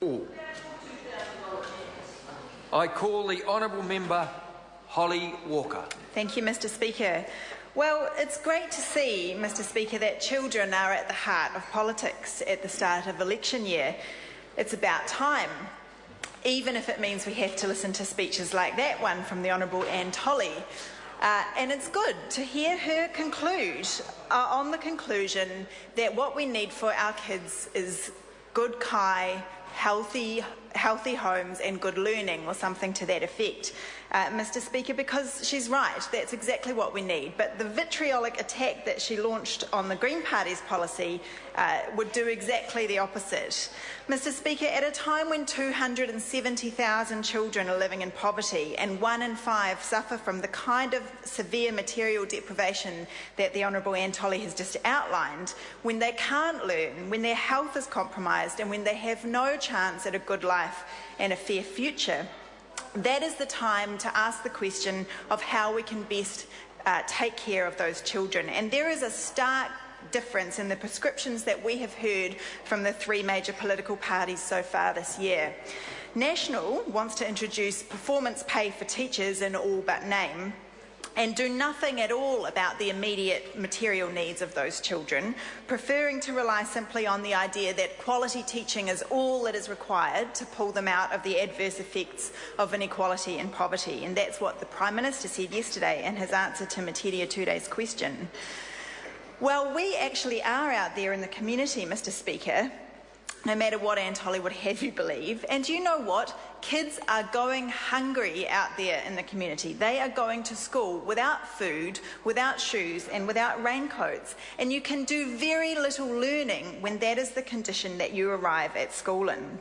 I call the Honourable Member Holly Walker. Thank you, Mr. Speaker. Well, it's great to see, Mr. Speaker, that children are at the heart of politics at the start of election year. It's about time, even if it means we have to listen to speeches like that one from the Honourable Anne Tolley. And it's good to hear her conclude on the conclusion that what we need for our kids is good kai, healthy homes and good learning, or something to that effect, Mr. Speaker, because she's right, that's exactly what we need. But the vitriolic attack that she launched on the Green Party's policy would do exactly the opposite. Mr. Speaker, at a time when 270,000 children are living in poverty and 1 in 5 suffer from the kind of severe material deprivation that the Honourable Anne Tolley has just outlined, when they can't learn, when their health is compromised and when they have no chance at a good life and a fair future, that is the time to ask the question of how we can best take care of those children. And there is a stark difference in the prescriptions that we have heard from the 3 major political parties so far this year. National wants to introduce performance pay for teachers in all but name, and do nothing at all about the immediate material needs of those children, preferring to rely simply on the idea that quality teaching is all that is required to pull them out of the adverse effects of inequality and poverty. And that's what the Prime Minister said yesterday in his answer to Materia Tuday's question. Well, we actually are out there in the community, Mr. Speaker, no matter what Anne Tolley would have you believe. And you know what? Kids are going hungry out there in the community. They are going to school without food, without shoes and without raincoats. And you can do very little learning when that is the condition that you arrive at school in.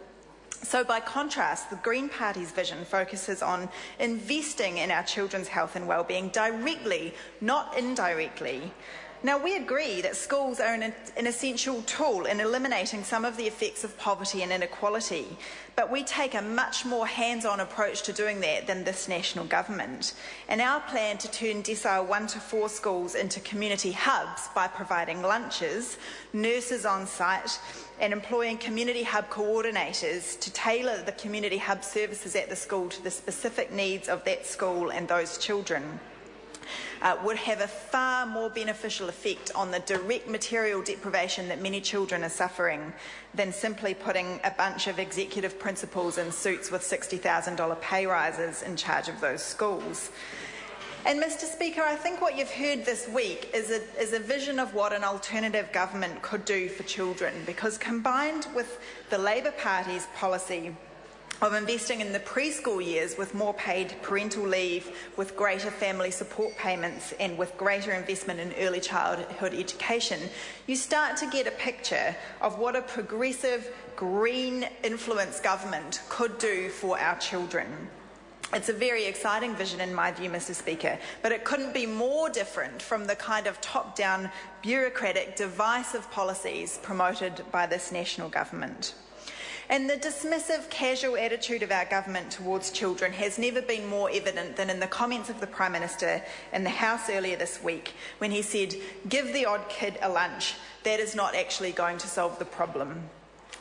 So by contrast, the Green Party's vision focuses on investing in our children's health and well-being directly, not indirectly. Now, we agree that schools are an essential tool in eliminating some of the effects of poverty and inequality, but we take a much more hands-on approach to doing that than this national government. And our plan to turn decile 1 to 4 schools into community hubs by providing lunches, nurses on site, and employing community hub coordinators to tailor the community hub services at the school to the specific needs of that school and those children. Would have a far more beneficial effect on the direct material deprivation that many children are suffering than simply putting a bunch of executive principals in suits with $60,000 pay rises in charge of those schools. And Mr. Speaker, I think what you've heard this week is a vision of what an alternative government could do for children, because combined with the Labour Party's policy of investing in the preschool years with more paid parental leave, with greater family support payments and with greater investment in early childhood education, you start to get a picture of what a progressive, green influence government could do for our children. It's a very exciting vision in my view, Mr. Speaker, but it couldn't be more different from the kind of top-down, bureaucratic, divisive policies promoted by this national government. And the dismissive, casual attitude of our government towards children has never been more evident than in the comments of the Prime Minister in the House earlier this week, when he said, "Give the odd kid a lunch. That is not actually going to solve the problem."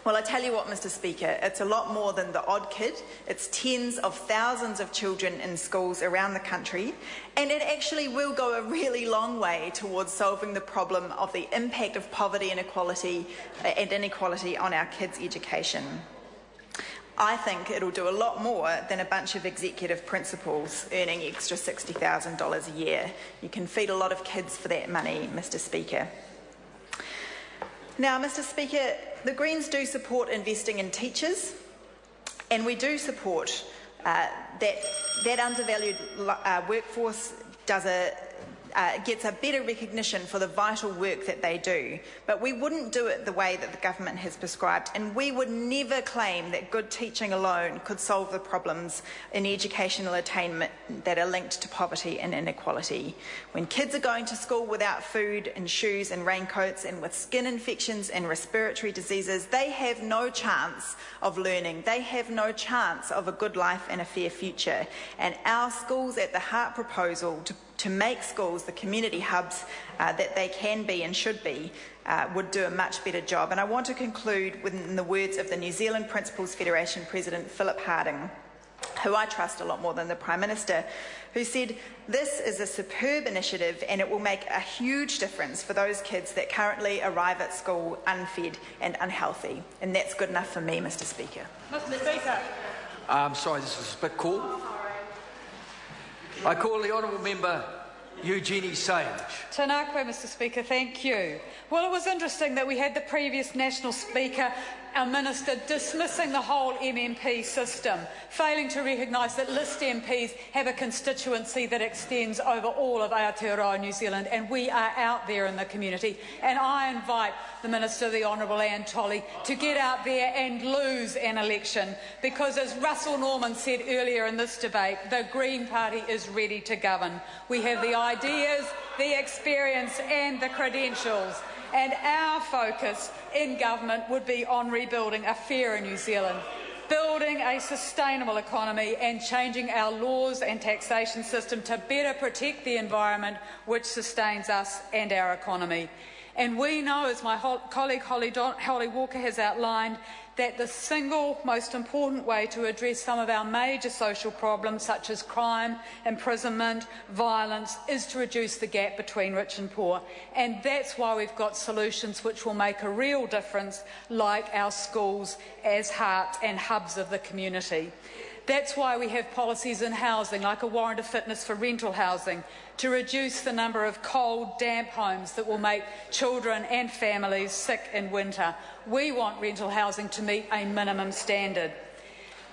Well, I tell you what, Mr. Speaker, it's a lot more than the odd kid. It's tens of thousands of children in schools around the country, and it actually will go a really long way towards solving the problem of the impact of poverty and inequality on our kids' education. I think it'll do a lot more than a bunch of executive principals earning extra $60,000 a year. You can feed a lot of kids for that money, Mr. Speaker. Now, Mr. Speaker, the Greens do support investing in teachers, and we do support that undervalued workforce gets a better recognition for the vital work that they do. But we wouldn't do it the way that the government has prescribed, and we would never claim that good teaching alone could solve the problems in educational attainment that are linked to poverty and inequality. When kids are going to school without food and shoes and raincoats and with skin infections and respiratory diseases, they have no chance of learning. They have no chance of a good life and a fair future. And our Schools at the Heart proposal to make schools the community hubs that they can be and should be, would do a much better job. And I want to conclude with the words of the New Zealand Principals Federation President Philip Harding, who I trust a lot more than the Prime Minister, who said, "This is a superb initiative and it will make a huge difference for those kids that currently arrive at school unfed and unhealthy." And that's good enough for me, Mr. Speaker. Mr. Speaker. Sorry, this is a bit call. I call the Honourable Member Eugenie Sage. Tēnā koe, Mr. Speaker, thank you. Well, it was interesting that we had the previous National Speaker, our Minister, dismissing the whole MMP system, failing to recognise that list MPs have a constituency that extends over all of Aotearoa, New Zealand, and we are out there in the community. And I invite the Minister, the Honourable Anne Tolley, to get out there and lose an election, because as Russell Norman said earlier in this debate, the Green Party is ready to govern. We have the ideas, the experience and the credentials, and our focus in government would be on rebuilding a fairer New Zealand, building a sustainable economy and changing our laws and taxation system to better protect the environment which sustains us and our economy. And we know, as my colleague Holly Walker has outlined, that the single most important way to address some of our major social problems, such as crime, imprisonment, violence, is to reduce the gap between rich and poor. And that's why we've got solutions which will make a real difference, like our schools as heart and hubs of the community. That's why we have policies in housing, like a warrant of fitness for rental housing, to reduce the number of cold, damp homes that will make children and families sick in winter. We want rental housing to meet a minimum standard.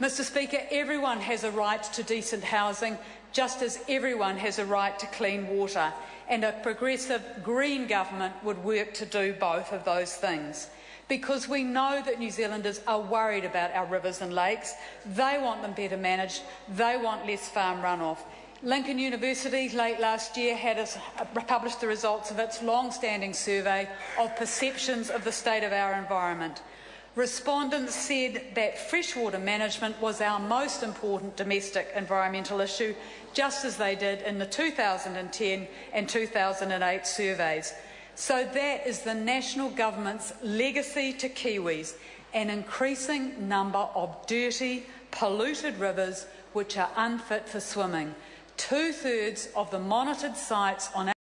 Mr. Speaker, everyone has a right to decent housing, just as everyone has a right to clean water, and a progressive Green government would work to do both of those things. Because we know that New Zealanders are worried about our rivers and lakes. They want them better managed. They want less farm runoff. Lincoln University late last year had published the results of its long-standing survey of perceptions of the state of our environment. Respondents said that freshwater management was our most important domestic environmental issue, just as they did in the 2010 and 2008 surveys. So that is the national government's legacy to Kiwis, an increasing number of dirty, polluted rivers which are unfit for swimming. 2/3 of the monitored sites on